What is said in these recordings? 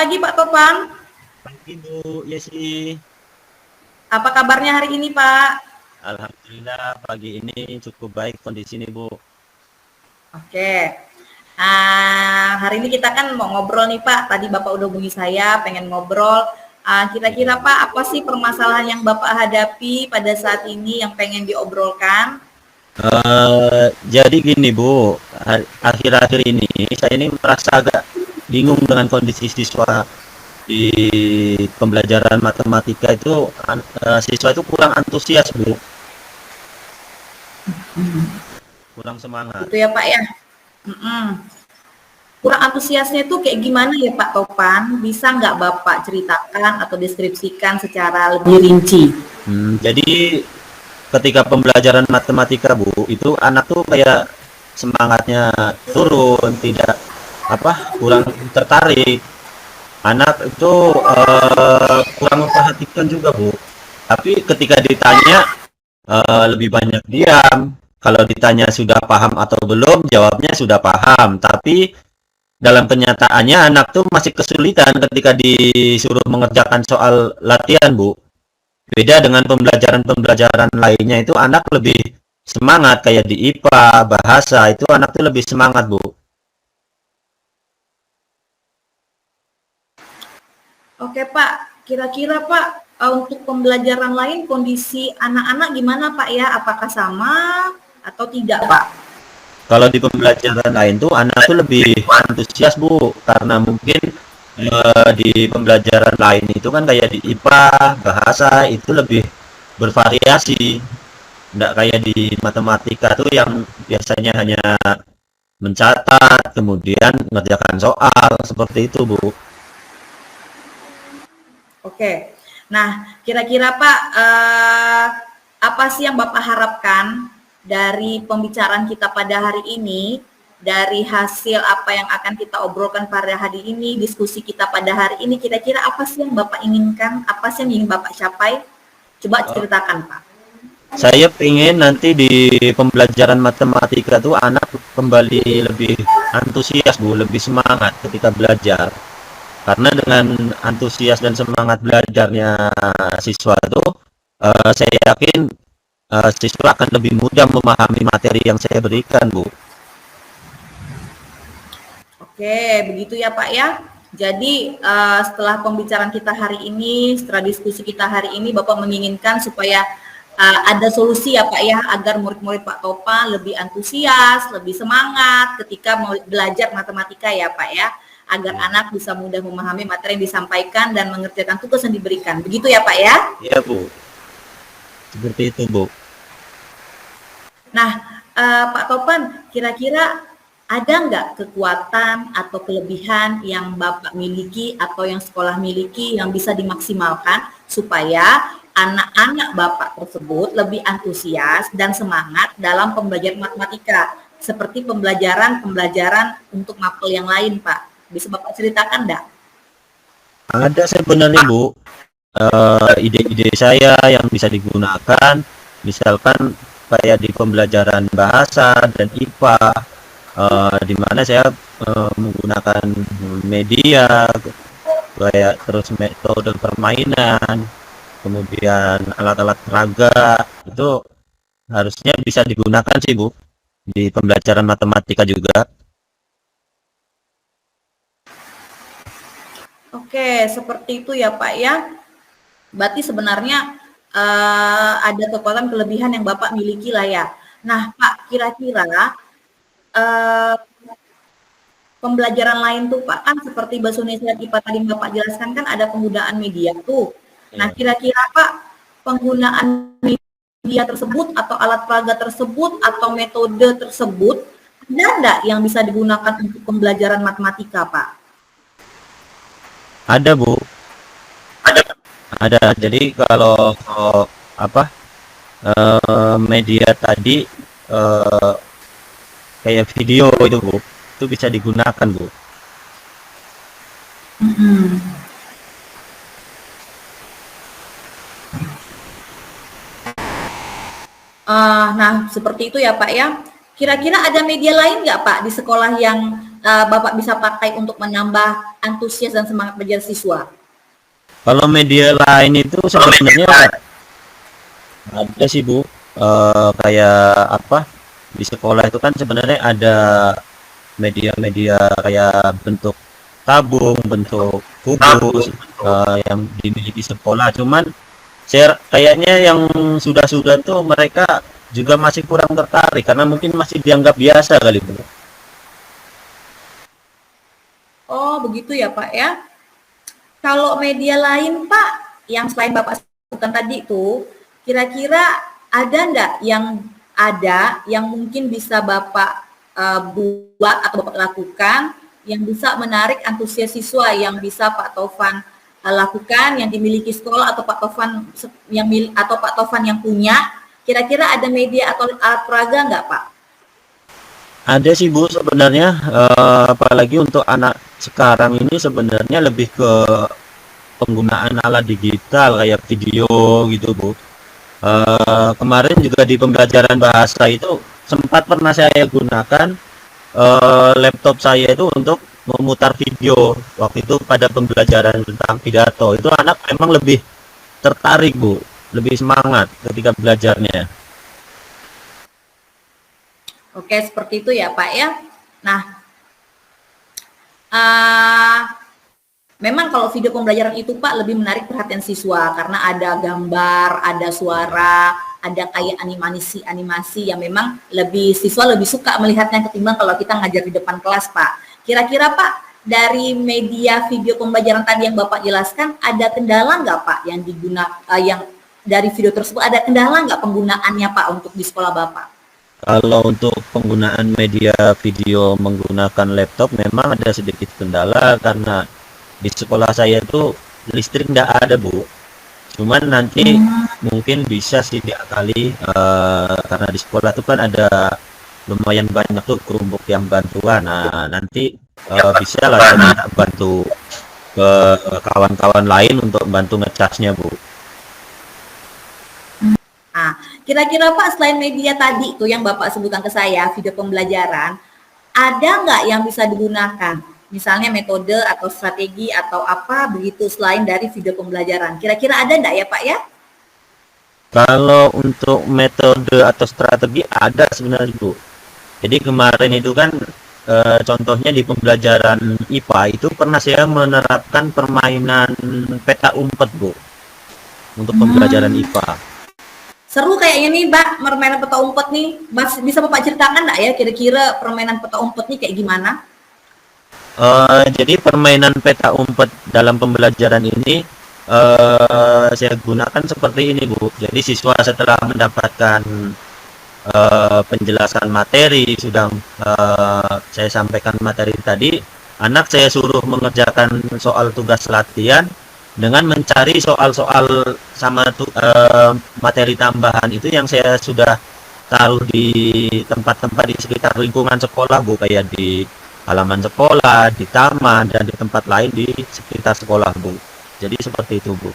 pagi Pak Topan. Pagi Bu Yesi. Apa kabarnya hari ini Pak? Alhamdulillah pagi ini cukup baik kondisi ini Bu. Oke. Hari ini kita kan mau ngobrol nih Pak. Tadi Bapak udah hubungi saya, pengen ngobrol. Kira-kira Ya. Pak, apa sih permasalahan yang Bapak hadapi pada saat ini yang pengen diobrolkan? Jadi gini Bu, akhir-akhir ini saya ini merasa agak bingung dengan kondisi siswa di pembelajaran matematika itu. Siswa itu kurang antusias Bu, kurang semangat. Gitu ya Pak ya. Mm-mm. Kurang antusiasnya itu kayak gimana ya Pak Topan? Bisa nggak Bapak ceritakan atau deskripsikan secara lebih rinci? Jadi ketika pembelajaran matematika Bu, itu anak tuh kayak semangatnya turun, tidak kurang tertarik. Anak itu kurang memperhatikan juga Bu. Tapi ketika ditanya lebih banyak diam. Kalau ditanya sudah paham atau belum, jawabnya sudah paham. Tapi dalam kenyataannya anak tuh masih kesulitan ketika disuruh mengerjakan soal latihan Bu. Beda dengan pembelajaran-pembelajaran lainnya, itu anak lebih semangat, kayak di IPA, bahasa, itu anak tuh lebih semangat Bu. Oke Pak, kira-kira Pak, untuk pembelajaran lain kondisi anak-anak gimana Pak ya? Apakah sama atau tidak Pak? Kalau di pembelajaran lain tuh anak tuh lebih antusias Bu, karena mungkin di pembelajaran lain itu kan kayak di IPA, bahasa itu lebih bervariasi. Nggak kayak di matematika tuh yang biasanya hanya mencatat, kemudian mengerjakan soal, seperti itu Bu. Oke, nah kira-kira Pak, apa sih yang Bapak harapkan dari pembicaraan kita pada hari ini, dari hasil apa yang akan kita obrolkan pada hari ini, diskusi kita pada hari ini, kira-kira apa sih yang Bapak inginkan, apa sih yang ingin Bapak capai? Coba ceritakan Pak. Saya ingin nanti di pembelajaran matematika tuh anak kembali lebih antusias Bu, lebih semangat ketika belajar. Karena dengan antusias dan semangat belajarnya siswa itu, saya yakin siswa akan lebih mudah memahami materi yang saya berikan Bu. Oke, begitu ya Pak ya. Jadi setelah pembicaraan kita hari ini, setelah diskusi kita hari ini, Bapak menginginkan supaya ada solusi ya Pak ya, agar murid-murid Pak Topa lebih antusias, lebih semangat ketika mau belajar matematika ya Pak ya, agar anak bisa mudah memahami materi yang disampaikan dan mengerjakan tugas yang diberikan. Begitu ya Pak ya? Iya Bu, seperti itu Bu. Nah, Pak Topan, kira-kira ada nggak kekuatan atau kelebihan yang Bapak miliki atau yang sekolah miliki yang bisa dimaksimalkan supaya anak-anak Bapak tersebut lebih antusias dan semangat dalam pembelajaran matematika, seperti pembelajaran untuk mapel yang lain, Pak? Bisa Bapak ceritakan nggak? Ada sebenarnya Bu, ide-ide saya yang bisa digunakan, misalkan kayak di pembelajaran bahasa dan IPA, di mana saya menggunakan media, kayak terus metode permainan, kemudian alat-alat peraga, itu harusnya bisa digunakan sih Bu, di pembelajaran matematika juga. Oke, seperti itu ya Pak ya. Berarti sebenarnya ada kekuatan kelebihan yang Bapak miliki lah ya. Nah Pak, kira-kira pembelajaran lain tuh Pak, kan seperti bahasa Indonesia IPA tadi Bapak jelaskan kan ada penggunaan media tuh. Nah kira-kira Pak, penggunaan media tersebut atau alat peraga tersebut atau metode tersebut ada enggak yang bisa digunakan untuk pembelajaran matematika Pak? Ada Bu, ada. Jadi kalau media tadi, eh, kayak video itu Bu, itu bisa digunakan Bu. Nah, seperti itu ya Pak ya. Kira-kira ada media lain nggak Pak di sekolah yang Bapak bisa pakai untuk menambah antusias dan semangat belajar siswa? Kalau media lain itu sebenarnya ada sih Bu. Kayak apa? Di sekolah itu kan sebenarnya ada media-media kayak bentuk tabung, bentuk kubus yang dimiliki sekolah. Cuman saya kayaknya yang sudah-sudah tuh mereka juga masih kurang tertarik karena mungkin masih dianggap biasa kali Bu. Oh, begitu ya Pak ya. Kalau media lain Pak, yang selain Bapak sebutkan tadi itu, kira-kira ada enggak yang mungkin bisa Bapak buat atau Bapak lakukan yang bisa menarik antusias siswa yang bisa Pak Taufan lakukan, yang dimiliki sekolah atau Pak Taufan yang punya? Kira-kira ada media atau alat peraga enggak Pak? Ada sih Bu sebenarnya, apalagi untuk anak sekarang ini sebenarnya lebih ke penggunaan alat digital kayak video gitu Bu. Kemarin juga di pembelajaran bahasa itu sempat pernah saya gunakan laptop saya itu untuk memutar video waktu itu pada pembelajaran tentang pidato. Itu anak memang lebih tertarik Bu, lebih semangat ketika belajarnya. Oke, seperti itu ya Pak ya. Nah, uh, memang kalau video pembelajaran itu Pak lebih menarik perhatian siswa karena ada gambar, ada suara, ada kayak animasi yang memang siswa lebih suka melihatnya ketimbang kalau kita ngajar di depan kelas Pak. Kira-kira Pak, dari media video pembelajaran tadi yang Bapak jelaskan, ada kendala nggak Pak yang yang dari video tersebut ada kendala nggak penggunaannya Pak untuk di sekolah Bapak? Kalau untuk penggunaan media video menggunakan laptop memang ada sedikit kendala karena di sekolah saya itu listrik tidak ada Bu. Cuman nanti mungkin bisa sih diakali karena di sekolah itu kan ada lumayan banyak tuh kelompok yang bantuan. Nah nanti bisa lah saya minta bantu ke kawan-kawan lain untuk bantu ngecasnya Bu. Nah, kira-kira Pak selain media tadi tuh yang Bapak sebutkan ke saya, video pembelajaran, ada nggak yang bisa digunakan? Misalnya metode atau strategi atau apa begitu selain dari video pembelajaran. Kira-kira ada nggak ya Pak ya? Kalau untuk metode atau strategi ada sebenarnya Bu. Jadi kemarin itu kan contohnya di pembelajaran IPA itu pernah saya menerapkan permainan peta umpet Bu untuk pembelajaran IPA. Seru kayaknya nih Mbak, permainan peta umpet nih. Bisa Bapak ceritakan nggak ya kira-kira permainan peta umpet nih kayak gimana? Jadi permainan peta umpet dalam pembelajaran ini saya gunakan seperti ini Bu. Jadi siswa setelah mendapatkan penjelasan materi sudah saya sampaikan materi tadi, anak saya suruh mengerjakan soal tugas latihan dengan mencari soal-soal sama materi tambahan itu yang saya sudah taruh di tempat-tempat di sekitar lingkungan sekolah Bu, kayak di halaman sekolah, di taman, dan di tempat lain di sekitar sekolah Bu. Jadi seperti itu Bu.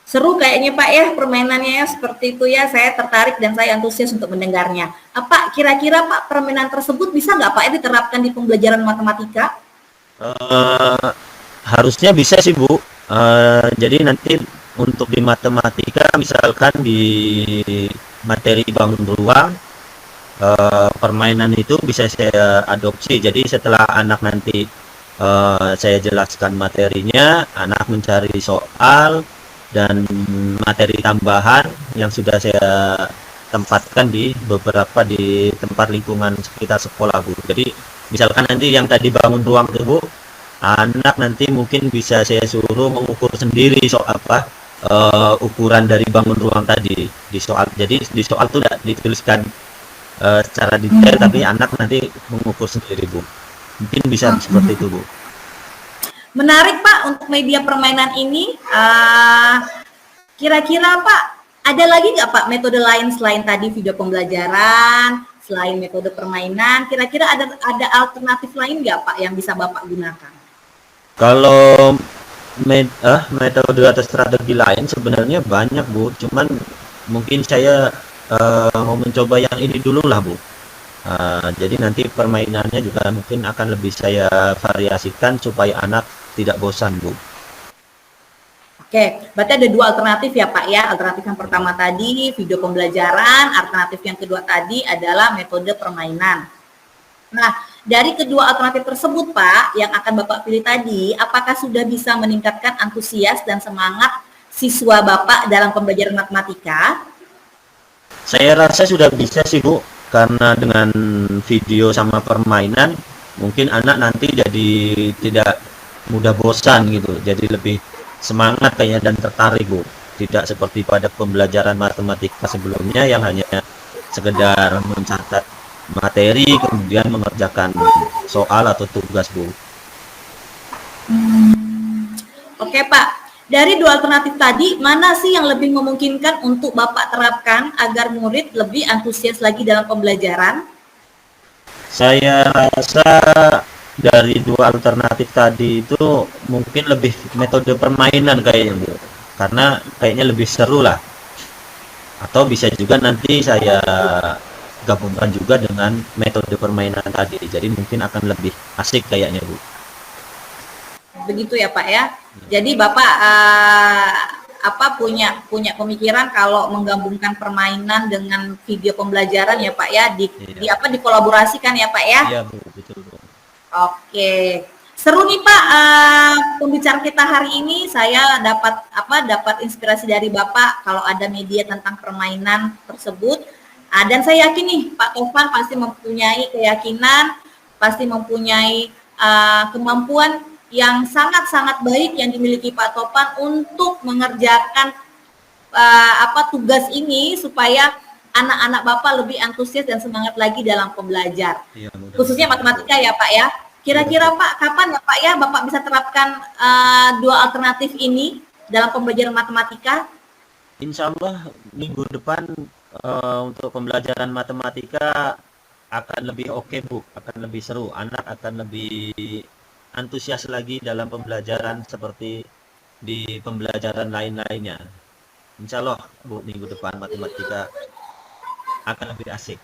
Seru kayaknya Pak ya permainannya ya, seperti itu ya, saya tertarik dan saya antusias untuk mendengarnya. Apa kira-kira Pak permainan tersebut bisa nggak Pak ya diterapkan di pembelajaran matematika? Harusnya bisa sih Bu. Jadi nanti untuk di matematika misalkan di materi bangun ruang, permainan itu bisa saya adopsi. Jadi setelah anak nanti saya jelaskan materinya, anak mencari soal dan materi tambahan yang sudah saya tempatkan di tempat lingkungan sekitar sekolah Bu. Jadi misalkan nanti yang tadi bangun ruang itu Bu, anak nanti mungkin bisa saya suruh mengukur sendiri ukuran dari bangun ruang tadi di soal. Jadi di soal itu tidak dituliskan secara detail, tapi anak nanti mengukur sendiri Bu. Mungkin bisa seperti itu Bu. Menarik Pak untuk media permainan ini. Kira-kira Pak ada lagi nggak Pak metode lain selain tadi video pembelajaran, selain metode permainan? Kira-kira ada alternatif lain nggak Pak yang bisa Bapak gunakan? Kalau metode atau strategi lain sebenarnya banyak Bu. Cuman mungkin saya mau mencoba yang ini dulu lah Bu. Jadi nanti permainannya juga mungkin akan lebih saya variasikan supaya anak tidak bosan, Bu. Oke, berarti ada dua alternatif ya Pak ya. Alternatif yang pertama tadi video pembelajaran, alternatif yang kedua tadi adalah metode permainan. Nah, dari kedua alternatif tersebut Pak, yang akan Bapak pilih tadi, apakah sudah bisa meningkatkan antusias dan semangat siswa Bapak dalam pembelajaran matematika? Saya rasa sudah bisa sih, Bu, karena dengan video sama permainan mungkin anak nanti jadi tidak mudah bosan gitu, jadi lebih semangat kayaknya dan tertarik, Bu. Tidak seperti pada pembelajaran matematika sebelumnya yang hanya sekedar mencatat materi kemudian mengerjakan soal atau tugas, Bu. Oke Pak, dari dua alternatif tadi, mana sih yang lebih memungkinkan untuk Bapak terapkan agar murid lebih antusias lagi dalam pembelajaran? Saya rasa dari dua alternatif tadi itu mungkin lebih metode permainan kayaknya, Bu. Karena kayaknya lebih seru lah. Atau bisa juga nanti saya gabungkan juga dengan metode permainan tadi. Jadi mungkin akan lebih asik kayaknya, Bu. Begitu ya Pak ya. Jadi Bapak punya pemikiran kalau menggabungkan permainan dengan video pembelajaran ya Pak ya, Iya. dikolaborasikan ya Pak ya. Iya, Bu, betul, Bu. Oke. Seru nih Pak, pembicaraan kita hari ini. Saya dapat inspirasi dari Bapak kalau ada media tentang permainan tersebut. Dan saya yakin nih Pak Tovan pasti mempunyai keyakinan, pasti mempunyai kemampuan yang sangat-sangat baik yang dimiliki Pak Tovan untuk mengerjakan tugas ini supaya anak-anak Bapak lebih antusias dan semangat lagi dalam pembelajar. Iya, Khususnya matematika ya Pak ya. Kira-kira Pak, kapan ya Pak ya Bapak bisa terapkan dua alternatif ini dalam pembelajaran matematika? Insya Allah minggu depan untuk pembelajaran matematika akan lebih oke, Bu, akan lebih seru. Anak akan lebih antusias lagi dalam pembelajaran seperti di pembelajaran lain-lainnya. Insya Allah, Bu, minggu depan matematika akan lebih asik.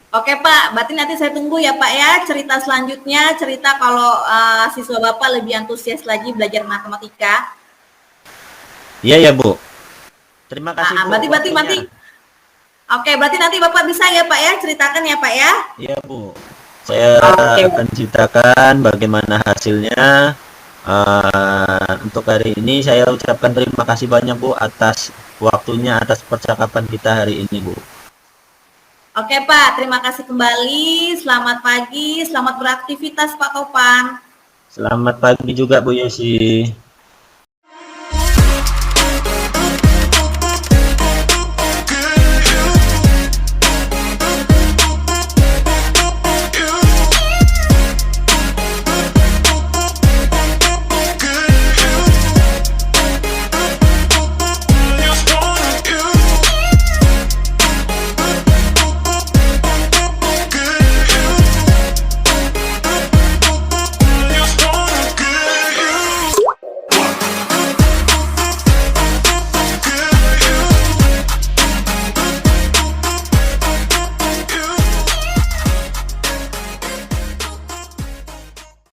Oke Pak, berarti nanti saya tunggu ya Pak ya cerita selanjutnya, cerita kalau siswa Bapak lebih antusias lagi belajar matematika. Iya ya, Bu. Terima kasih, Bu. Berarti oke, berarti nanti Bapak bisa ya Pak ya ceritakan ya Pak ya. Iya, Bu. Saya akan ceritakan bagaimana hasilnya. Untuk hari ini saya ucapkan terima kasih banyak, Bu, atas waktunya, atas percakapan kita hari ini, Bu. Oke Pak, terima kasih kembali. Selamat pagi, selamat beraktivitas Pak Topan. Selamat pagi juga, Bu Yosi.